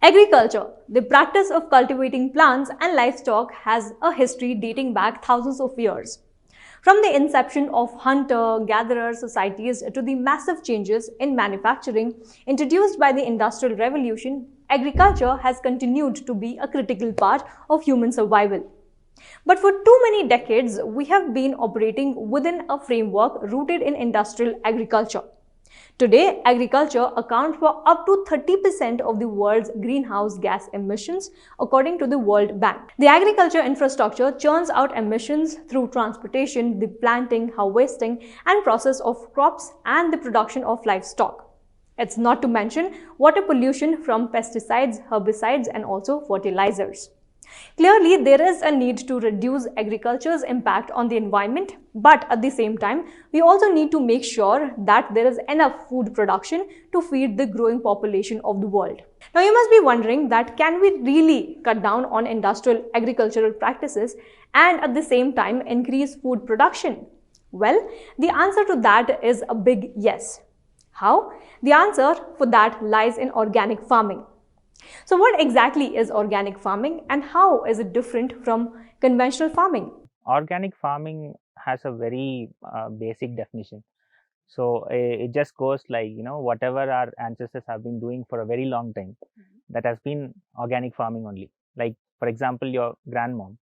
Agriculture, the practice of cultivating plants and livestock, has a history dating back thousands of years. From the inception of hunter-gatherer societies to the massive changes in manufacturing introduced by the Industrial Revolution, agriculture has continued to be a critical part of human survival. But for too many decades, we have been operating within a framework rooted in industrial agriculture. Today, agriculture accounts for up to 30% of the world's greenhouse gas emissions, according to the World Bank. The agriculture infrastructure churns out emissions through transportation, the planting, harvesting, and process of crops, and the production of livestock. It's not to mention water pollution from pesticides, herbicides, and also fertilizers. Clearly, there is a need to reduce agriculture's impact on the environment, but at the same time, we also need to make sure that there is enough food production to feed the growing population of the world. Now, you must be wondering that can we really cut down on industrial agricultural practices and at the same time increase food production? Well, the answer to that is a big yes. How? The answer for that lies in organic farming. So what exactly is organic farming and how is it different from conventional farming? Organic farming has a very basic definition. So it just goes like, whatever our ancestors have been doing for a very long time, that has been organic farming only. Like, for example, your grandmom,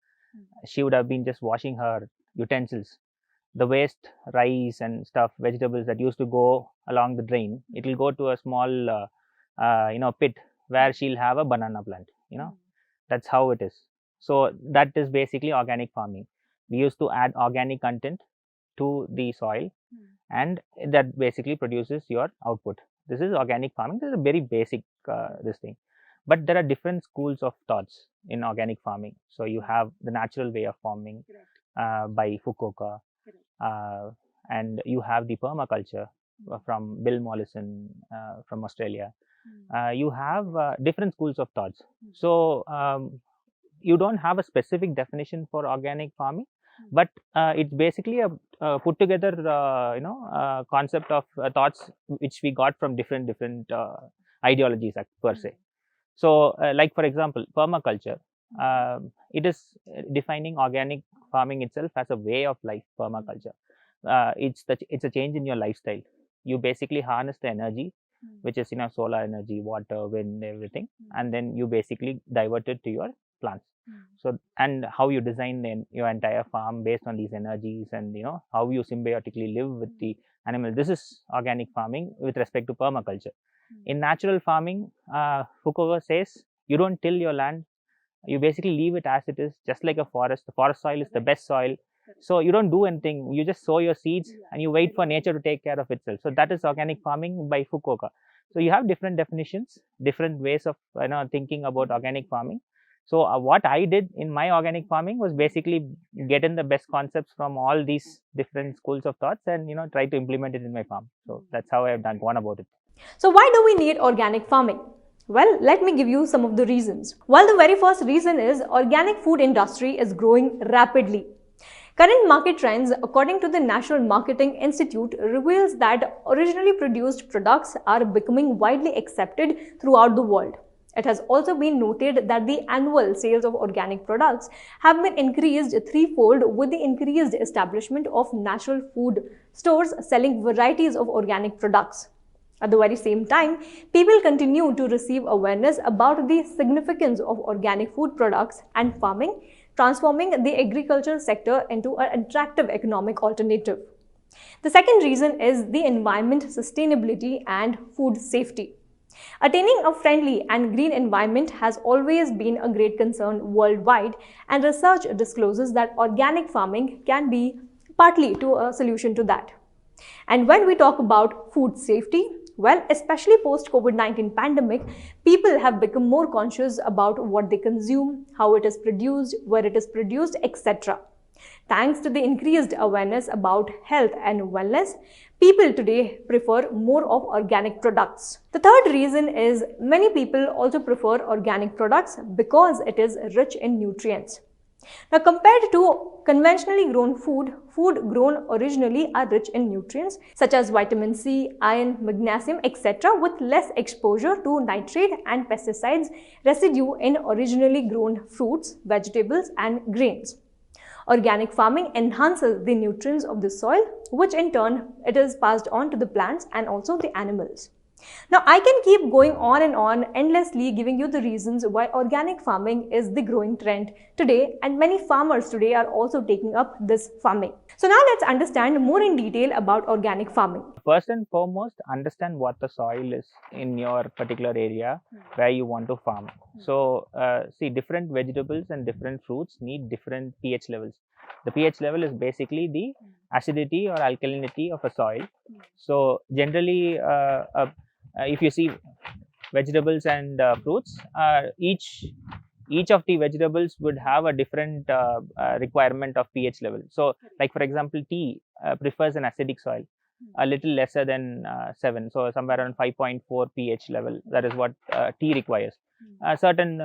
she would have been just washing her utensils. The waste, rice and stuff, vegetables that used to go along the drain, it will go to a small, pit where she'll have a banana plant, that's how it is. So that is basically organic farming. We used to add organic content to the soil and that basically produces your output. This is organic farming. This is a very basic this thing. But there are different schools of thoughts in organic farming. So you have the natural way of farming by Fukuoka, and you have the permaculture from Bill Mollison from Australia. You have different schools of thoughts. So you don't have a specific definition for organic farming, but it's basically a put together concept of thoughts which we got from different ideologies per se. So like for example, permaculture, it is defining organic farming itself as a way of life. Permaculture, it's a change in your lifestyle. You basically harness the energy, which is solar energy, water, wind, everything, and then you basically divert it to your plants. So, and how you design your entire farm based on these energies, and how you symbiotically live with the animal. This is organic farming with respect to permaculture. In natural farming, Fukuoka says you don't till your land, you basically leave it as it is, just like a forest. The forest soil is the best soil. So you don't do anything, you just sow your seeds and you wait for nature to take care of itself. So that is organic farming by Fukuoka. So you have different definitions, different ways of thinking about organic farming. So what I did in my organic farming was basically get in the best concepts from all these different schools of thoughts and try to implement it in my farm. So that's how I have gone about it. So why do we need organic farming? Well, let me give you some of the reasons. Well, the very first reason is organic food industry is growing rapidly. Current market trends, according to the National Marketing Institute, reveals that originally produced products are becoming widely accepted throughout the world. It has also been noted that the annual sales of organic products have been increased threefold with the increased establishment of natural food stores selling varieties of organic products. At the very same time, people continue to receive awareness about the significance of organic food products and farming, transforming the agricultural sector into an attractive economic alternative. The second reason is the environment sustainability and food safety. Attaining a friendly and green environment has always been a great concern worldwide, and research discloses that organic farming can be partly a solution to that. And when we talk about food safety, well, especially post-COVID-19 pandemic, people have become more conscious about what they consume, how it is produced, where it is produced, etc. Thanks to the increased awareness about health and wellness, people today prefer more of organic products. The third reason is many people also prefer organic products because it is rich in nutrients. Now, compared to conventionally grown food, food grown originally are rich in nutrients such as vitamin C, iron, magnesium, etc., with less exposure to nitrate and pesticides residue in originally grown fruits, vegetables, and grains. Organic farming enhances the nutrients of the soil, which in turn it is passed on to the plants and also the animals. Now, I can keep going on and on endlessly giving you the reasons why organic farming is the growing trend today, and many farmers today are also taking up this farming. So now let's understand more in detail about organic farming. First and foremost, understand what the soil is in your particular area where you want to farm. So, see, different vegetables and different fruits need different pH levels. The pH level is basically the acidity or alkalinity of a soil. So, generally, if you see vegetables and fruits, each of the vegetables would have a different requirement of pH level. So, like for example, tea prefers an acidic soil, a little lesser than 7, so somewhere around 5.4 pH level. That is what tea requires. Certain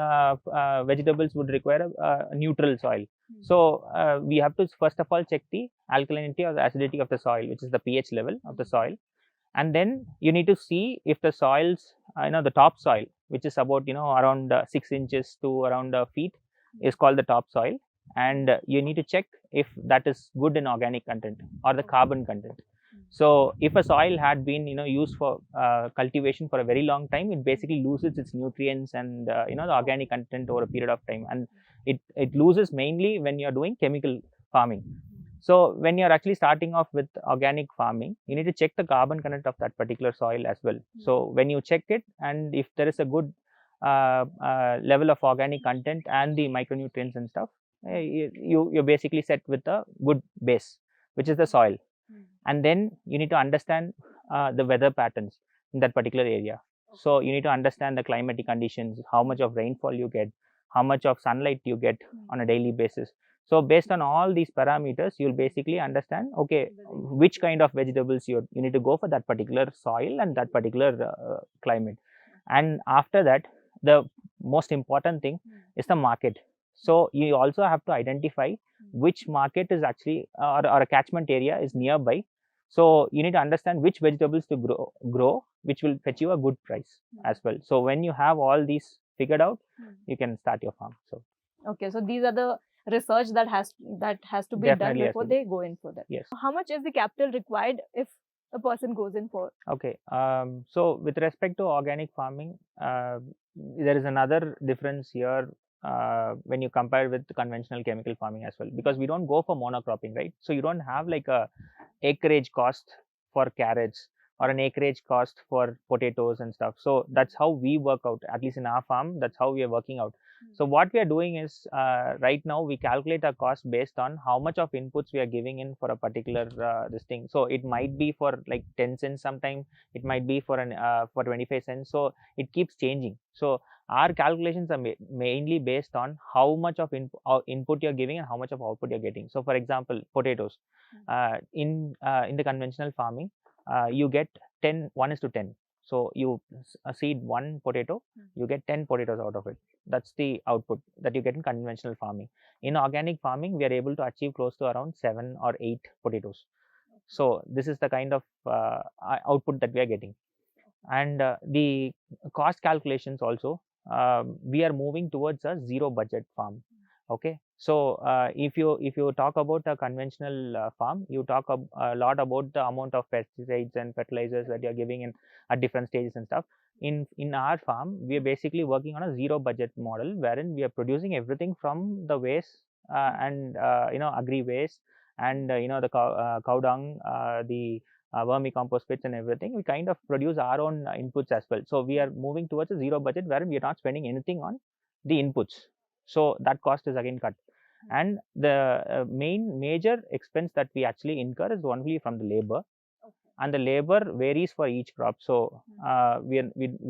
vegetables would require a neutral soil. So we have to first of all check the alkalinity or the acidity of the soil, which is the pH level of the soil, and then you need to see if the soils, the top soil, which is about around 6 inches to around feet, is called the top soil, and you need to check if that is good in organic content or the carbon content. So if a soil had been used for cultivation for a very long time, it basically loses its nutrients and the organic content over a period of time, and it loses mainly when you're doing chemical farming. So when you're actually starting off with organic farming, you need to check the carbon content of that particular soil as well. So when you check it, and if there is a good level of organic content and the micronutrients and stuff, you're basically set with a good base, which is the soil. And then you need to understand the weather patterns in that particular area. So you need to understand the climatic conditions, how much of rainfall you get, how much of sunlight you get on a daily basis. So based on all these parameters, you'll basically understand, okay, which kind of vegetables you need to go for that particular soil and that particular climate. And after that, the most important thing is the market. So you also have to identify which market is actually or a catchment area is nearby. So you need to understand which vegetables to grow, which will fetch you a good price as well. So when you have all these figured out, you can start your farm. So okay, so these are the research that has to be Definitely done before they go in for that. Yes. How much is the capital required if a person goes in for? Okay, so with respect to organic farming, there is another difference here when you compare with conventional chemical farming as well, because we don't go for monocropping, right? So you don't have like a acreage cost for carrots or an acreage cost for potatoes and stuff. So that's how we work out, at least in our farm, that's how we are working out. So what we are doing is right now we calculate our cost based on how much of inputs we are giving in for a particular this thing. So it might be for like 10 cents sometime, it might be for an for 25 cents. So it keeps changing. So our calculations are mainly based on how much of input you're giving and how much of output you're getting. So for example, potatoes, in the conventional farming, you get 1:10. So you seed one potato, you get 10 potatoes out of it. That's the output that you get in conventional farming. In organic farming, we are able to achieve close to around 7 or 8 potatoes. So this is the kind of output that we are getting. And the cost calculations also, we are moving towards a zero budget farm. Okay, so if you talk about a conventional farm, you talk a lot about the amount of pesticides and fertilizers that you're giving in at different stages and stuff. In our farm, we are basically working on a zero budget model, wherein we are producing everything from the waste and agri waste and the cow dung, the vermicompost pits and everything. We kind of produce our own inputs as well. So we are moving towards a zero budget, wherein we are not spending anything on the inputs. So that cost is again cut. And the major expense that we actually incur is only from the labor. And the labor varies for each crop. So we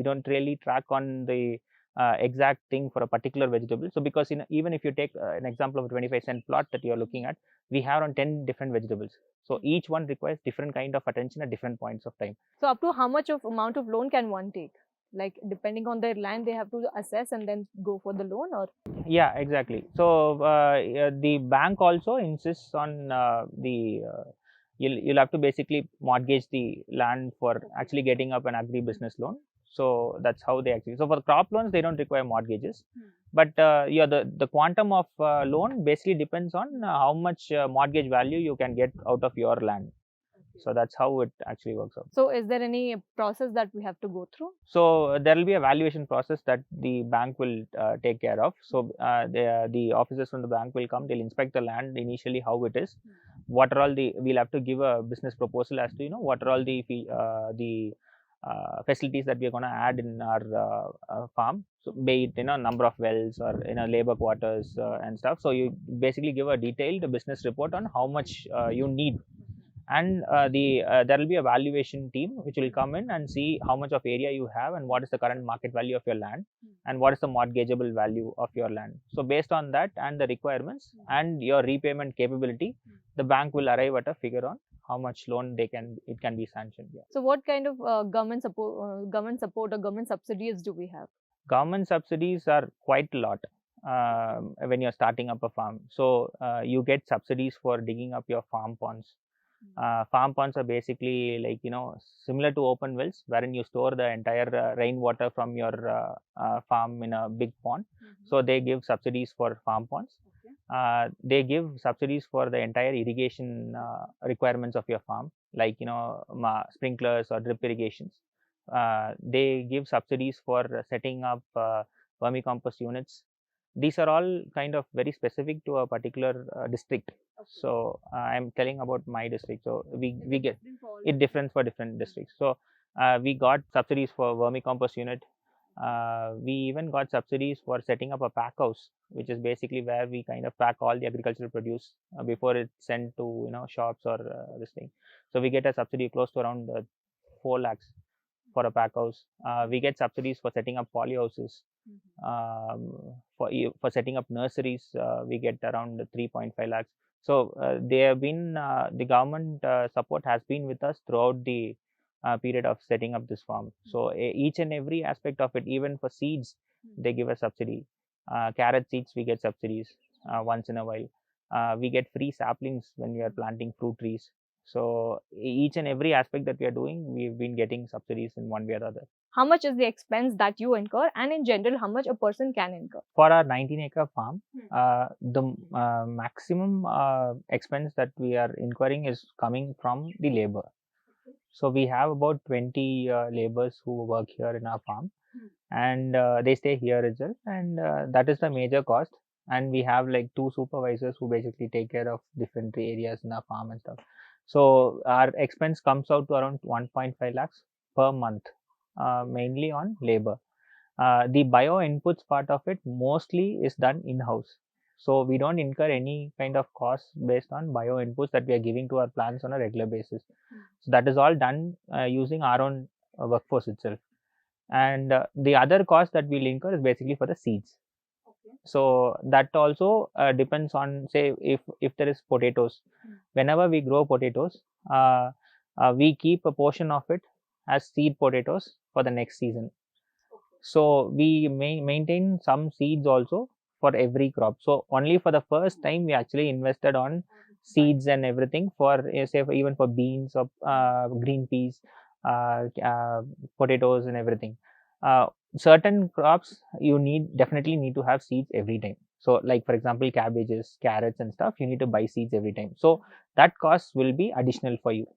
don't really track on the exact thing for a particular vegetable. So because even if you take an example of a 25-cent plot that you're looking at, we have around 10 different vegetables. So each one requires different kind of attention at different points of time. So up to how much of amount of loan can one take? Like depending on their land, they have to assess and then go for the loan, or? Yeah, exactly. So the bank also insists on you'll have to basically mortgage the land for actually getting up an agri-business loan. So that's how they actually. So for crop loans, they don't require mortgages, but yeah, the quantum of loan basically depends on how much mortgage value you can get out of your land. So that's how it actually works out. So is there any process that we have to go through? So there will be a valuation process that the bank will take care of. So the officers from the bank will come. They'll inspect the land initially, how it is. What are all the, we'll have to give a business proposal as to what are all the facilities that we are going to add in our farm. So be it number of wells or labor quarters and stuff. So you basically give a detailed business report on how much you need. And there will be a valuation team which will come in and see how much of area you have and what is the current market value of your land and what is the mortgageable value of your land. So based on that and the requirements and your repayment capability, the bank will arrive at a figure on how much loan it can be sanctioned. Yeah. So what kind of government support or government subsidies do we have? Government subsidies are quite a lot when you're starting up a farm. So you get subsidies for digging up your farm ponds. Farm ponds are basically like similar to open wells, wherein you store the entire rainwater from your farm in a big pond. So they give subsidies for farm ponds. They give subsidies for the entire irrigation requirements of your farm, like sprinklers or drip irrigations. They give subsidies for setting up vermicompost units. These are all kind of very specific to a particular district. So I'm telling about my district. So we get it different for different districts. So we got subsidies for vermicompost unit. We even got subsidies for setting up a pack house, which is basically where we kind of pack all the agricultural produce before it's sent to shops or this thing. So we get a subsidy close to around 4 lakhs for a pack house. We get subsidies for setting up poly houses. For setting up nurseries, we get around 3.5 lakhs. So they have been the government support has been with us throughout the period of setting up this farm. So each and every aspect of it, even for seeds, they give a subsidy. Carrot seeds, we get subsidies once in a while. We get free saplings when we are planting fruit trees. So each and every aspect that we are doing, we've been getting subsidies in one way or other. How much is the expense that you incur, and in general, how much a person can incur? For our 19-acre farm, the maximum expense that we are incurring is coming from the labor. So we have about 20 laborers who work here in our farm, and they stay here as well, and that is the major cost. And we have like 2 supervisors who basically take care of different areas in our farm and stuff. So our expense comes out to around 1.5 lakhs per month, mainly on labor. The bio inputs part of it mostly is done in-house. So we don't incur any kind of costs based on bio inputs that we are giving to our plants on a regular basis. So that is all done using our own workforce itself. And the other cost that we'll incur is basically for the seeds. So that also depends on, say, if there is potatoes. Whenever we grow potatoes, we keep a portion of it as seed potatoes for the next season. So we maintain some seeds also for every crop. So only for the first time we actually invested on seeds and everything for, say, even for beans or green peas, potatoes and everything. Certain crops you definitely need to have seeds every time. So like for example, cabbages, carrots and stuff, you need to buy seeds every time. So that cost will be additional for you.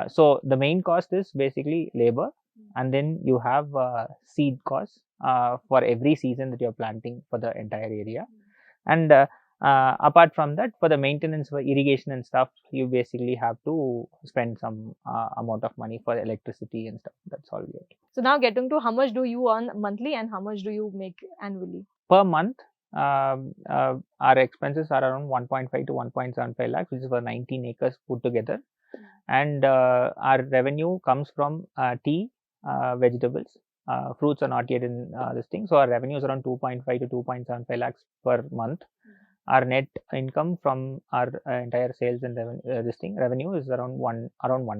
So the main cost is basically labor, and then you have seed costs for every season that you're planting for the entire area. And apart from that, for the maintenance for irrigation and stuff, you basically have to spend some amount of money for electricity and stuff. That's all we have. So now getting to how much do you earn monthly and how much do you make annually? Per month, our expenses are around 1.5 to 1.75 lakhs, which is for 19 acres put together. And our revenue comes from tea, vegetables. Fruits are not yet in this thing. So our revenue is around 2.5 to 2.75 lakhs per month. Our net income from our entire sales and revenue is around 1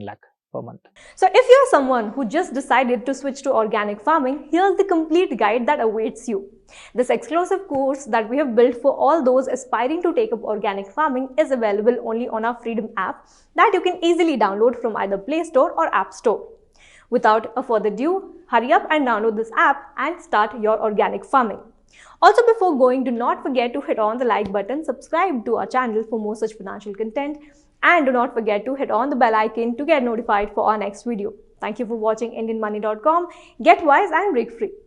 lakh per month. So if you're someone who just decided to switch to organic farming, here's the complete guide that awaits you. This exclusive course that we have built for all those aspiring to take up organic farming is available only on our Freedom app that you can easily download from either Play Store or App Store. Without a further ado, hurry up and download this app and start your organic farming. Also, before going, do not forget to hit on the like button, subscribe to our channel for more such financial content, and do not forget to hit on the bell icon to get notified for our next video. Thank you for watching IndianMoney.com. Get wise and break free.